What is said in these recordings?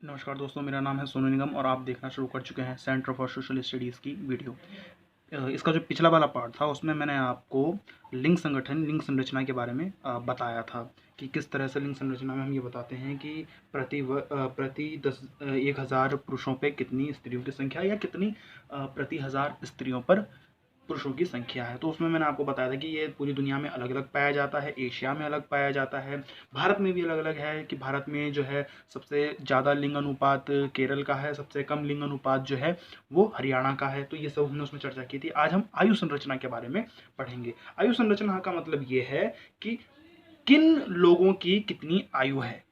नमस्कार दोस्तों, मेरा नाम है सोनू निगम और आप देखना शुरू कर चुके हैं सेंटर फॉर सोशल स्टडीज़ की वीडियो। इसका जो पिछला वाला पार्ट था उसमें मैंने आपको लिंग संगठन, लिंग संरचना के बारे में बताया था कि किस तरह से लिंग संरचना में हम ये बताते हैं कि प्रति 1000 पुरुषों पे कितनी स्त्रियों की संख्या या कितनी प्रति 1000 स्त्रियों पर पुरुषों की संख्या है। तो उसमें मैंने आपको बताया था कि ये पूरी दुनिया में अलग अलग पाया जाता है, एशिया में अलग पाया जाता है, भारत में भी अलग अलग है कि भारत में जो है सबसे ज़्यादा लिंग अनुपात केरल का है, सबसे कम लिंग अनुपात जो है वो हरियाणा का है। तो ये सब हमने उसमें चर्चा की थी। आज हम आयु संरचना के बारे में पढ़ेंगे। आयु संरचना का मतलब ये है कि किन लोगों की कितनी आयु है,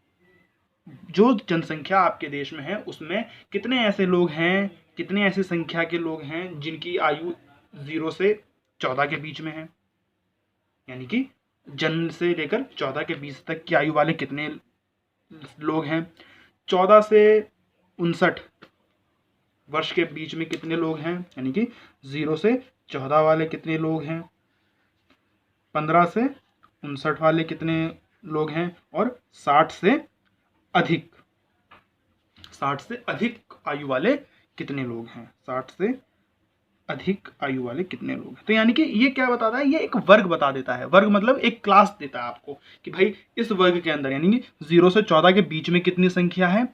जो जनसंख्या आपके देश में है उसमें कितने ऐसे लोग हैं, कितने ऐसी संख्या के लोग हैं जिनकी आयु 0 से 14 के बीच में है, यानी कि जन्म से लेकर 14 के बीच तक की आयु वाले कितने लोग हैं। 14 से 59 वर्ष के बीच में कितने लोग हैं, यानी कि 0 से 14 वाले कितने लोग हैं। 15 से 59 वाले कितने लोग हैं, और 60 से अधिक आयु वाले कितने लोग हैं। 60 से अधिक आयु वाले कितने लोग हैं। तो यानी कि ये क्या बताता है, ये एक वर्ग बता देता है। वर्ग मतलब एक क्लास देता है आपको कि भाई इस वर्ग के अंदर, यानी कि 0 से 14 के बीच में कितनी संख्या है,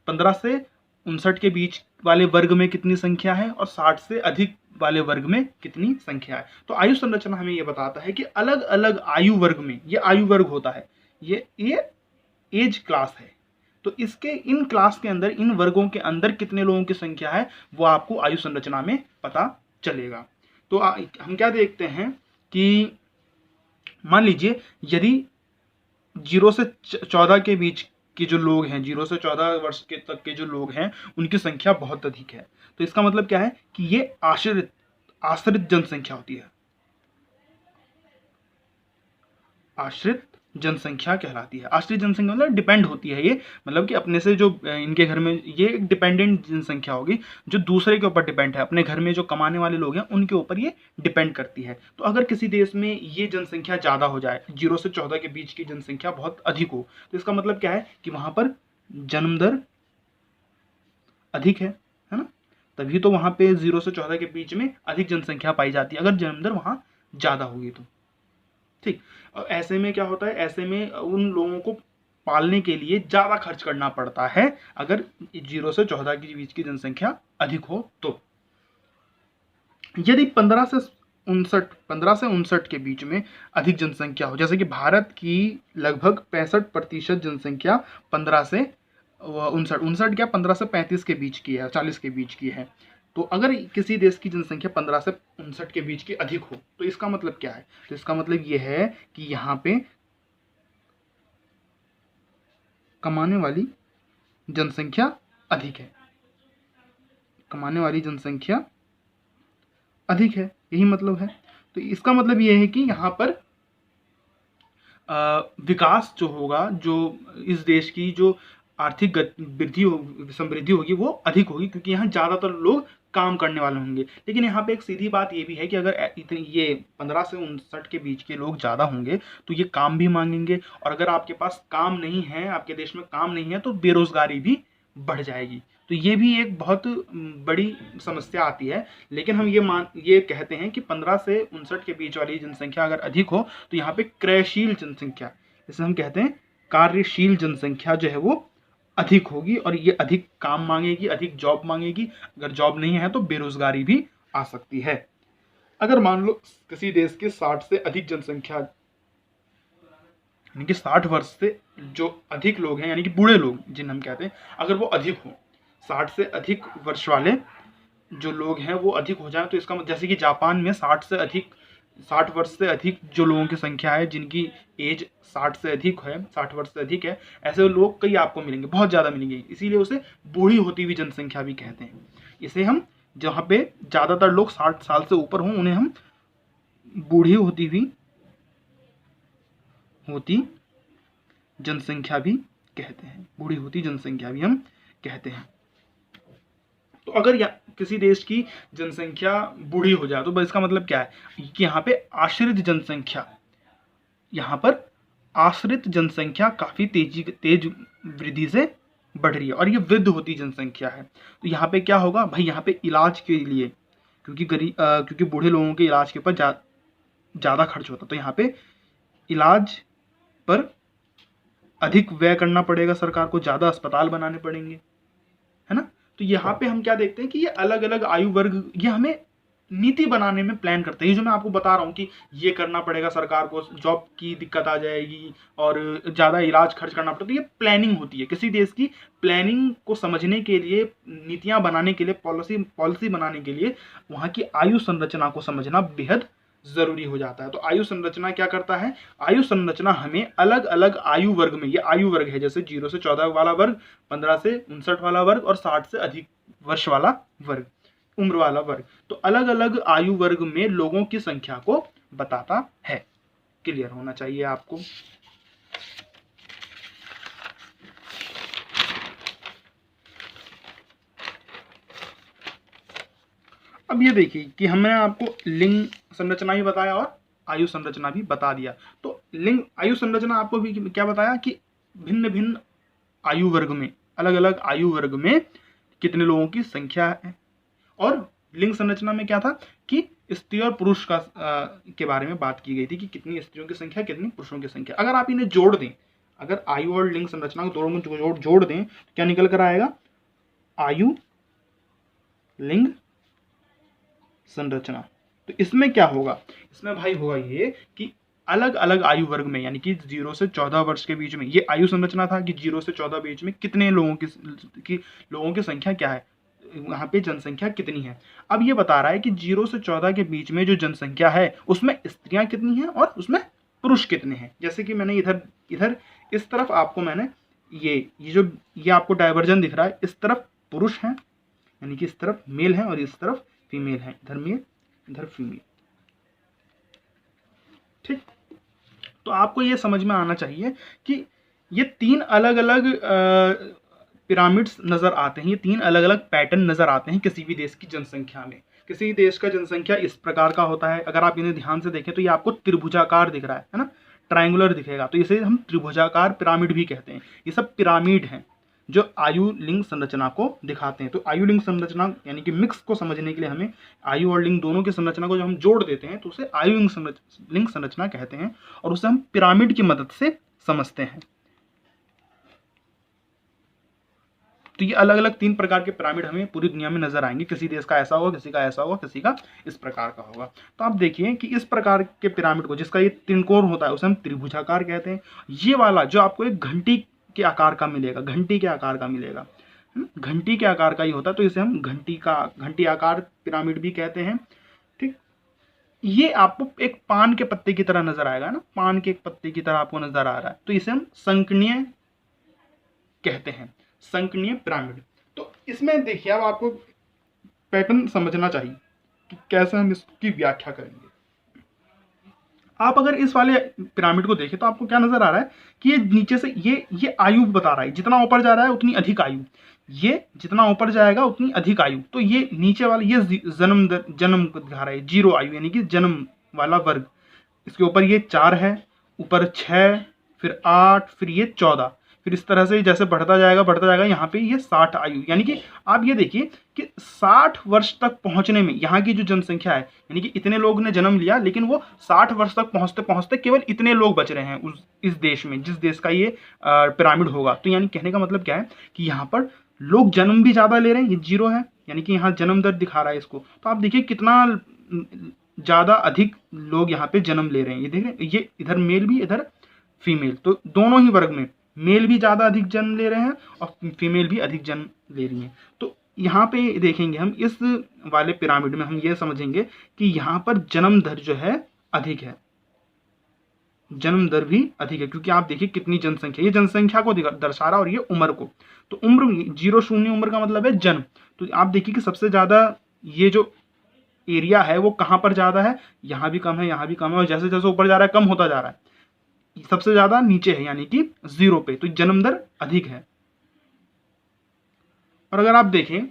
15 से 59 के बीच वाले वर्ग में कितनी संख्या है, और 60 से अधिक वाले वर्ग में कितनी संख्या है। तो आयु संरचना हमें ये बताता है कि अलग अलग आयु वर्ग में, ये आयु वर्ग होता है, ये एज क्लास है। तो इसके इन क्लास के अंदर, इन वर्गों के अंदर कितने लोगों की संख्या है वो आपको आयु संरचना में पता चलेगा। तो हम क्या देखते हैं कि मान लीजिए यदि 0 से 14 के बीच के जो लोग हैं, 0 से 14 वर्ष के तक के जो लोग हैं उनकी संख्या बहुत अधिक है। तो इसका मतलब क्या है कि ये आश्रित जनसंख्या होती है, आश्रित जनसंख्या कहलाती है। आश्रित जनसंख्या मतलब डिपेंड होती है, ये मतलब कि अपने से जो इनके घर में, ये एक डिपेंडेंट जनसंख्या होगी जो दूसरे के ऊपर डिपेंड है। अपने घर में जो कमाने वाले लोग हैं उनके ऊपर ये डिपेंड करती है। तो अगर किसी देश में ये जनसंख्या ज़्यादा हो जाए, 0 से 14 के बीच की जनसंख्या बहुत अधिक हो, तो इसका मतलब क्या है कि वहाँ पर जन्म दर अधिक है ना। तभी तो वहाँ पे 0 से 14 के बीच में अधिक जनसंख्या पाई जाती है, अगर जन्म दर वहाँ ज़्यादा होगी तो। ठीक, और ऐसे में क्या होता है, ऐसे में उन लोगों को पालने के लिए ज़्यादा खर्च करना पड़ता है अगर 0 से 14 के बीच की जनसंख्या अधिक हो तो। यदि 15 से 59 के बीच में अधिक जनसंख्या हो, जैसे कि भारत की लगभग 65% जनसंख्या 15 से 59 क्या 15 से 35 के बीच की है, 40 के बीच की है। तो अगर किसी देश की जनसंख्या 15 से 59 के बीच की अधिक हो तो इसका मतलब क्या है, तो इसका मतलब ये है कि यहाँ पे कमाने वाली जनसंख्या अधिक है, कमाने वाली जनसंख्या अधिक है, यही मतलब है। तो इसका मतलब ये है कि यहाँ पर विकास जो होगा, जो इस देश की जो आर्थिक समृद्धि होगी वो अधिक होगी, क्योंकि यहाँ ज़्यादातर लोग काम करने वाले होंगे। लेकिन यहाँ पे एक सीधी बात ये भी है कि अगर इतने ये 15 से 59 के बीच के लोग ज़्यादा होंगे तो ये काम भी मांगेंगे, और अगर आपके पास काम नहीं है, आपके देश में काम नहीं है, तो बेरोजगारी भी बढ़ जाएगी। तो ये भी एक बहुत बड़ी समस्या आती है। लेकिन हम ये कहते हैं कि 15 से 59 के बीच वाली जनसंख्या अगर अधिक हो तो यहाँ पे क्रयशील जनसंख्या, जिसे हम कहते हैं कार्यशील जनसंख्या, जो है वो अधिक होगी, और ये अधिक काम मांगेगी, अधिक जॉब मांगेगी। अगर जॉब नहीं है तो बेरोजगारी भी आ सकती है। अगर मान लो किसी देश के 60 से अधिक जनसंख्या, यानी कि 60 वर्ष से जो अधिक लोग हैं, यानी कि बूढ़े लोग जिन हम कहते हैं, अगर वो अधिक हो, 60 से अधिक वर्ष वाले जो लोग हैं वो अधिक हो जाए, तो इसका मतलब जैसे कि जापान में 60 वर्ष से अधिक जो लोगों की संख्या है, जिनकी एज 60 से अधिक है, 60 वर्ष से अधिक है, ऐसे लोग कई आपको मिलेंगे, बहुत ज़्यादा मिलेंगे। इसीलिए उसे बूढ़ी होती हुई जनसंख्या भी कहते हैं। इसे हम, जहाँ पे ज़्यादातर लोग 60 साल से ऊपर हों, उन्हें हम बूढ़ी होती जनसंख्या भी कहते हैं, बूढ़ी होती जनसंख्या भी हम कहते हैं। तो अगर किसी देश की जनसंख्या बूढ़ी हो जाए तो इसका मतलब क्या है कि यहाँ पे आश्रित जनसंख्या, यहाँ पर आश्रित जनसंख्या काफ़ी तेज वृद्धि से बढ़ रही है और ये वृद्ध होती जनसंख्या है। तो यहाँ पे क्या होगा भाई, यहाँ पे इलाज के लिए, क्योंकि क्योंकि बूढ़े लोगों के इलाज के ऊपर ज़्यादा खर्च होता, तो यहाँ पे इलाज पर अधिक व्यय करना पड़ेगा सरकार को, ज़्यादा अस्पताल बनाने पड़ेंगे, है ना। तो यहाँ पे हम क्या देखते हैं कि ये अलग अलग आयु वर्ग ये हमें नीति बनाने में प्लान करते हैं। ये जो मैं आपको बता रहा हूँ कि ये करना पड़ेगा सरकार को, जॉब की दिक्कत आ जाएगी और ज़्यादा इलाज खर्च करना पड़ता है, तो ये प्लानिंग होती है। किसी देश की प्लानिंग को समझने के लिए, नीतियाँ बनाने के लिए, पॉलिसी बनाने के लिए वहाँ की आयु संरचना को समझना बेहद जरूरी हो जाता है। तो आयु संरचना क्या करता है, आयु संरचना हमें अलग अलग आयु वर्ग में, ये आयु वर्ग है जैसे 0 से 14 वाला वर्ग, 15 से 59 वाला वर्ग और 60 से अधिक वर्ष वाला वर्ग, उम्र वाला वर्ग, तो अलग अलग आयु वर्ग में लोगों की संख्या को बताता है। क्लियर होना चाहिए आपको। अब ये देखिए कि हमने आपको लिंग संरचना भी बताया और आयु संरचना भी बता दिया। तो लिंग आयु संरचना आपको भी क्या बताया कि भिन्न भिन्न आयु वर्ग में, अलग अलग आयु वर्ग में कितने लोगों की संख्या है। और लिंग संरचना में क्या था कि स्त्री और पुरुष का के बारे में बात की गई थी कि कितनी स्त्रियों की संख्या, कितनी पुरुषों की संख्या। अगर आप इन्हें जोड़ दें, अगर आयु और लिंग संरचना को दोनों को जोड़ दें तो क्या निकल कर आएगा, आयु लिंग संरचना। तो इसमें क्या होगा, इसमें भाई होगा ये कि अलग अलग आयु वर्ग में, यानी कि 0 से 14 वर्ष के बीच में, ये आयु संरचना था कि 0 से 14 बीच में कितने लोगों की संख्या क्या है, वहां पे जनसंख्या कितनी है। अब ये बता रहा है कि 0 से 14 के बीच में जो जनसंख्या है उसमें स्त्रियां कितनी हैं और उसमें पुरुष कितने हैं। जैसे कि मैंने इधर इस तरफ आपको मैंने ये आपको डायवर्जन दिख रहा है, इस तरफ पुरुष हैं यानी कि इस तरफ मेल है और इस तरफ फीमेल है, इधर मेल इधर फीमेल। ठीक, तो आपको ये समझ में आना चाहिए कि ये 3 अलग अलग पिरामिड्स नजर आते हैं, ये 3 अलग अलग पैटर्न नजर आते हैं किसी भी देश की जनसंख्या में। किसी देश का जनसंख्या इस प्रकार का होता है, अगर आप इन्हें ध्यान से देखें तो ये आपको त्रिभुजाकार दिख रहा है ना, ट्रायंगुलर दिखेगा, तो इसे हम त्रिभुजाकार पिरामिड भी कहते हैं। ये सब पिरामिड हैं जो आयु लिंग संरचना को दिखाते हैं। तो आयु लिंग संरचना यानी कि मिक्स को समझने के लिए हमें आयु और लिंग दोनों की संरचना को जब हम जोड़ देते हैं तो उसे आयु लिंग संरचना कहते हैं और उसे हम पिरामिड की मदद से समझते हैं। तो ये अलग अलग 3 प्रकार के पिरामिड हमें पूरी दुनिया में नजर आएंगे। किसी देश का ऐसा होगा, किसी का ऐसा होगा, किसी का इस प्रकार का होगा। तो आप देखिए कि इस प्रकार के पिरामिड को, जिसका ये त्रिकोण होता है, उसे हम त्रिभुजाकार कहते हैं। ये वाला जो आपको एक घंटी के आकार का मिलेगा, घंटी के आकार का मिलेगा, घंटी के आकार का ही होता है, तो इसे हम घंटी आकार पिरामिड भी कहते हैं। ठीक, ये आपको एक पान के पत्ते की तरह नजर आएगा ना, पान के एक पत्ते की तरह आपको नजर आ रहा है, तो इसे हम संकणीय कहते हैं, संकणीय पिरामिड। तो इसमें देखिए अब आपको पैटर्न समझना चाहिए कि कैसे हम इसकी व्याख्या करेंगे। आप अगर इस वाले पिरामिड को देखें तो आपको क्या नजर आ रहा है कि ये नीचे से ये आयु बता रहा है, जितना ऊपर जा रहा है उतनी अधिक आयु, ये जितना ऊपर जाएगा उतनी अधिक आयु। तो ये नीचे वाला ये जन्म दिखा रहा है, 0 आयु यानी कि जन्म वाला वर्ग। इसके ऊपर ये 4 है, ऊपर 6, फिर 8, फिर ये 14, फिर इस तरह से जैसे बढ़ता जाएगा यहाँ पे ये 60 आयु। यानी कि आप ये देखिए कि 60 वर्ष तक पहुंचने में यहाँ की जो जनसंख्या है, यानी कि इतने लोग ने जन्म लिया लेकिन वो 60 वर्ष तक पहुंचते पहुंचते केवल इतने लोग बच रहे हैं इस देश में, जिस देश का ये पिरामिड होगा। तो यानी कहने का मतलब क्या है कि यहाँ पर लोग जन्म भी ज्यादा ले रहे हैं, ये 0 है यानी कि यहाँ जन्म दर दिखा रहा है इसको। तो आप देखिए कितना ज्यादा अधिक लोग यहाँ पे जन्म ले रहे हैं। ये देखें, ये इधर मेल भी इधर फीमेल, तो दोनों ही वर्ग में मेल भी ज़्यादा अधिक जन्म ले रहे हैं और फीमेल भी अधिक जन्म ले रही हैं। तो यहाँ पे देखेंगे हम इस वाले पिरामिड में हम ये समझेंगे कि यहाँ पर जन्म दर जो है अधिक है, जन्म दर भी अधिक है, क्योंकि आप देखिए कितनी जनसंख्या, ये जनसंख्या को दर्शा रहा और ये उम्र को। तो उम्र 0-0 उम्र का मतलब है जन्म। तो आप देखिए कि सबसे ज़्यादा ये जो एरिया है वो कहाँ पर ज़्यादा है, यहाँ भी कम है, यहाँ भी कम है, और जैसे जैसे ऊपर जा रहा है कम होता जा रहा है, सबसे ज्यादा नीचे है यानी कि 0 पे, तो जन्म दर अधिक है। और अगर आप देखें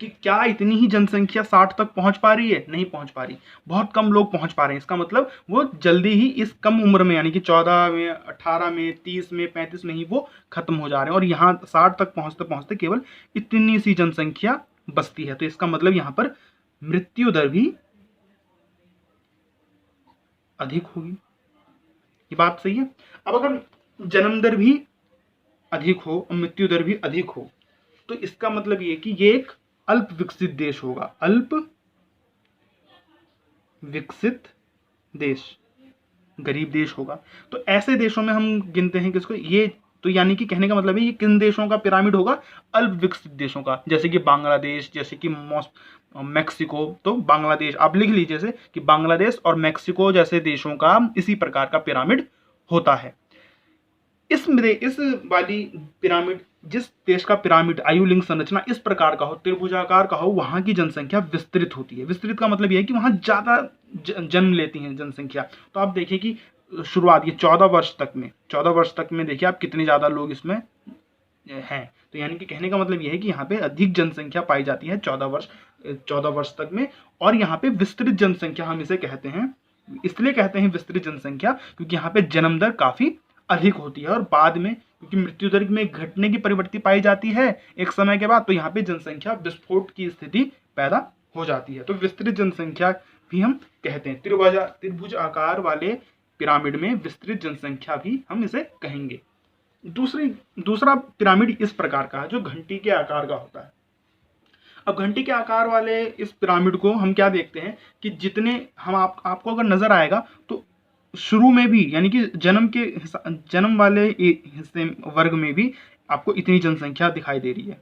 कि क्या इतनी ही जनसंख्या 60 तक पहुंच पा रही है? नहीं पहुंच पा रही, बहुत कम लोग पहुंच पा रहे हैं। इसका मतलब वो जल्दी ही इस कम उम्र में यानी कि 14 में, 18 में, 30 में, 35 में ही वो खत्म हो जा रहे हैं और यहाँ 60 तक पहुंचते पहुंचते केवल इतनी सी जनसंख्या बचती है। तो इसका मतलब यहाँ पर मृत्यु दर भी अधिक होगी। ये बात सही है। अब अगर जन्म दर भी अधिक हो और मृत्यु दर भी अधिक हो तो इसका मतलब ये कि ये एक अल्प विकसित देश होगा। अल्प विकसित देश, गरीब देश होगा। तो ऐसे देशों में हम गिनते हैं किसको? ये तो यानी कि कहने का मतलब है ये किन देशों का पिरामिड होगा? अल्प विकसित देशों का, जैसे कि बांग्लादेश, जैसे कि मैक्सिको। तो बांग्लादेश आप लिख लीजिए जैसे कि बांग्लादेश और मैक्सिको जैसे देशों का इसी प्रकार का पिरामिड होता है। इस वाली पिरामिड, जिस देश का पिरामिड आयुलिंग संरचना इस प्रकार का हो, त्रिभुजाकार का हो, वहां की जनसंख्या विस्तृत होती है। विस्तृत का मतलब यह है कि वहां ज्यादा जन्म लेती है जनसंख्या। तो आप देखिए कि शुरुआत ये 14 वर्ष तक में देखिए आप कितने ज्यादा लोग इसमें हैं। तो यानी कि कहने का मतलब यह है कि यहाँ पे अधिक जनसंख्या पाई जाती है 14 वर्ष तक में। और यहाँ पे विस्तृत जनसंख्या हम इसे कहते हैं, इसलिए कहते हैं विस्तृत जनसंख्या क्योंकि यहाँ पे जन्म दर काफी अधिक होती है और बाद में क्योंकि मृत्यु दर में घटने की प्रवृत्ति पाई जाती है एक समय के बाद, तो यहाँ पे जनसंख्या विस्फोट की स्थिति पैदा हो जाती है। तो विस्तृत जनसंख्या भी हम कहते हैं। त्रिभुज आकार वाले पिरामिड में विस्तृत जनसंख्या भी हम इसे कहेंगे। दूसरा पिरामिड इस प्रकार का है जो घंटी के आकार का होता है। अब घंटी के आकार वाले इस पिरामिड को हम क्या देखते हैं कि जितने हम आपको अगर नजर आएगा तो शुरू में भी यानी कि जन्म वाले हिस्से वर्ग में भी आपको इतनी जनसंख्या दिखाई दे रही है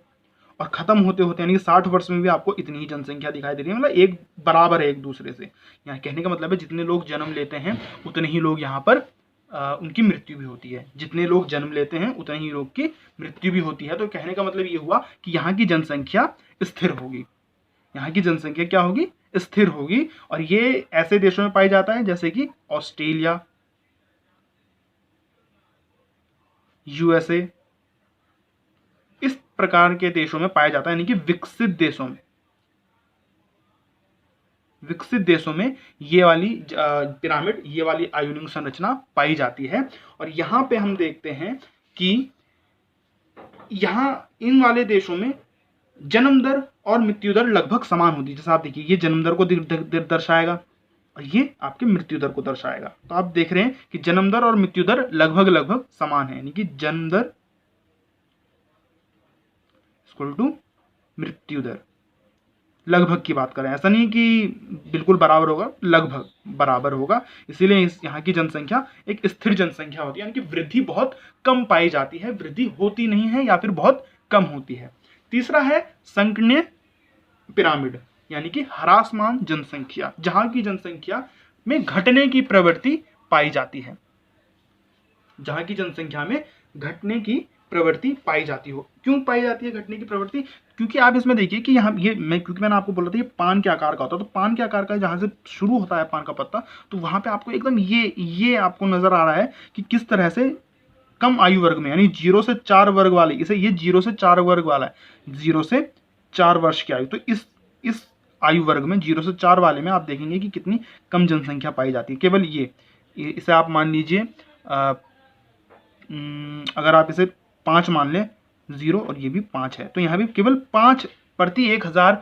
और खत्म होते होते यानी कि 60 वर्ष में भी आपको इतनी ही जनसंख्या दिखाई दे रही है। मतलब एक बराबर है एक दूसरे से। यहाँ कहने का मतलब है जितने लोग जन्म लेते हैं उतने ही लोग यहाँ पर उनकी मृत्यु भी होती है। जितने लोग जन्म लेते हैं उतने ही लोग की मृत्यु भी होती है। तो कहने का मतलब ये हुआ कि यहाँ की जनसंख्या स्थिर होगी। यहाँ की जनसंख्या क्या होगी? स्थिर होगी। और ये ऐसे देशों में पाया जाता है जैसे कि ऑस्ट्रेलिया, यूएसए, इस प्रकार के देशों में पाया जाता है। यानी कि विकसित देशों में ये वाली पिरामिड, ये वाली आयुलिंग संरचना पाई जाती है। और यहाँ पे हम देखते हैं कि यहाँ इन वाले देशों में जन्म दर और मृत्यु दर लगभग समान होती है। जैसे आप देखिए ये जन्म दर को दर्शाएगा और ये आपके मृत्यु दर को दर्शाएगा। तो आप देख रहे हैं कि जन्म दर और मृत्यु दर लगभग समान है। यानी कि जन्म दर इक्वल टू मृत्यु दर, लगभग की बात करें, ऐसा नहीं कि बिल्कुल बराबर होगा, लगभग बराबर होगा। इसीलिए यहाँ की जनसंख्या एक स्थिर जनसंख्या होती है। यानी कि वृद्धि बहुत कम पाई जाती है, वृद्धि होती नहीं है या फिर बहुत कम होती है। तीसरा है संकीर्ण पिरामिड, यानी कि ह्रासमान जनसंख्या, जहां की जनसंख्या में घटने की प्रवृत्ति पाई जाती है। जहां की जनसंख्या में घटने की प्रवृत्ति पाई जाती हो। क्यों पाई जाती है घटने की प्रवृत्ति? क्योंकि आप इसमें देखिए कि यहाँ क्योंकि मैंने आपको बोला था ये पान के आकार का होता है। तो पान के आकार का जहां से शुरू होता है पान का पत्ता, तो वहां पे आपको एकदम ये आपको नजर आ रहा है कि किस तरह से कम आयु वर्ग में, यानी 0 से 4 वर्ग वाले, इसे ये 0 से 4 वर्ग वाला है, 0 से 4 वर्ष की आयु। तो इस आयु वर्ग में 0 से 4 वाले में आप देखेंगे कि कितनी कम जनसंख्या पाई जाती है। केवल इसे आप मान लीजिए, अगर आप इसे 5 मान लें, 0 और ये भी 5 है, तो यहाँ भी केवल 5 प्रति 1000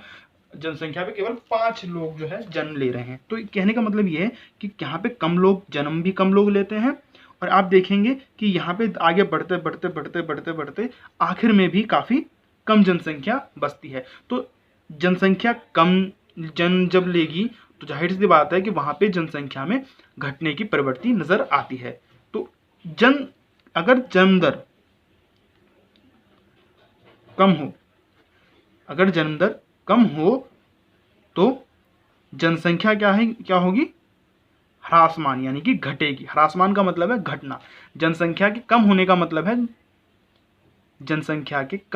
जनसंख्या पे केवल 5 लोग जो है जन्म ले रहे हैं। तो कहने का मतलब ये है कि यहाँ पे जन्म भी कम लोग लेते हैं। और आप देखेंगे कि यहाँ पे आगे बढ़ते आखिर में भी काफी कम जनसंख्या बचती है। तो जनसंख्या कम जब लेगी तो जाहिर सी बात है कि वहां पे जनसंख्या में घटने की प्रवृत्ति नजर आती है। तो अगर जन्म दर कम हो तो जनसंख्या क्या होगी? ह्रासमान, यानी कि घटेगी। ह्रासमान का मतलब है घटना। जनसंख्या के कम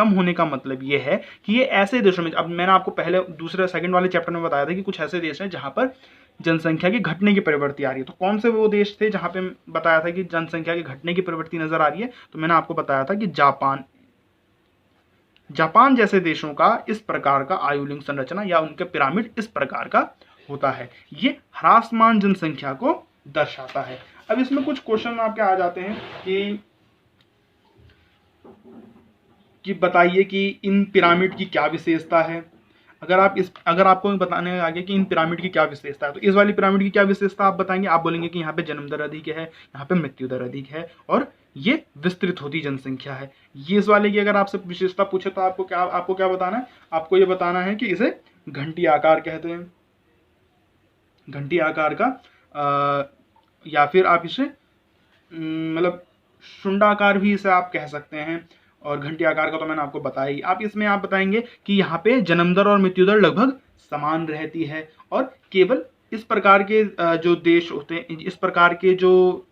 होने का मतलब यह है कि ये ऐसे देशों में, अब मैंने आपको पहले सेकंड वाले चैप्टर में बताया था कि कुछ ऐसे देश हैं जहां पर जनसंख्या की घटने की प्रवृत्ति आ रही है। तो कौन से वो देश थे जहां पे बताया था कि जनसंख्या की घटने की प्रवृत्ति नजर आ रही है? तो मैंने आपको बताया था कि जापान, जापान जैसे देशों का इस प्रकार का आयुलिंग संरचना या उनके पिरामिड इस प्रकार का होता है। ये ह्रासमान जनसंख्या को दर्शाता है। अब इसमें कुछ क्वेश्चन आपके आ जाते हैं कि बताइए कि इन पिरामिड की क्या विशेषता है। अगर आपको बताने आगे कि इन पिरामिड की क्या विशेषता है, तो इस वाली पिरामिड की क्या विशेषता आप बताएंगे। आप बोलेंगे कि यहाँ पे जन्म दर अधिक है, यहाँ पे मृत्यु दर अधिक है और ये विस्तृत होती जनसंख्या है। ये इस वाले की अगर आपसे विशेषता पूछे तो आपको क्या बताना है। आपको ये बताना है कि इसे घंटी आकार कहते हैं, घंटी आकार का या फिर आप इसे मतलब शुंडाकार भी इसे आप कह सकते हैं। और घंटी आकार का तो मैंने आपको बताया ही। आप इसमें आप बताएंगे कि यहाँ पे जन्म दर और मृत्यु दर लगभग समान रहती है और केवल इस प्रकार के जो देश होते हैं, इस प्रकार के जो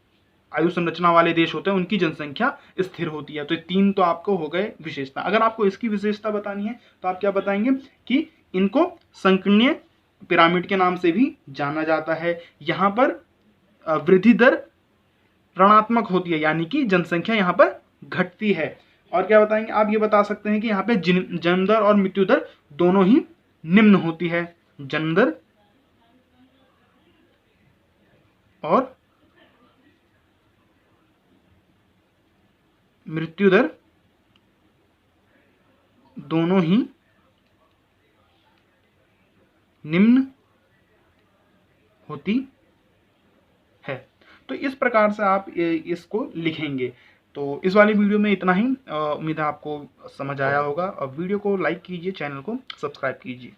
आयु संरचना वाले देश होते हैं, उनकी जनसंख्या स्थिर होती है। तो 3 तो आपको हो गए विशेषता। अगर आपको इसकी विशेषता बतानी है तो आप क्या बताएंगे कि इनको संकीर्णीय पिरामिड के नाम से भी जाना जाता है। यहाँ पर वृद्धि दर ऋणात्मक होती है, यानी कि जनसंख्या यहाँ पर घटती है। और क्या बताएंगे आप ये बता सकते हैं कि यहाँ पे जन्म दर और मृत्यु दर दोनों ही निम्न होती है। जन्म दर और मृत्यु दर दोनों ही निम्न होती है। तो इस प्रकार से आप इसको लिखेंगे। तो इस वाली वीडियो में इतना ही। उम्मीद है आपको समझ आया होगा। और वीडियो को लाइक कीजिए, चैनल को सब्सक्राइब कीजिए।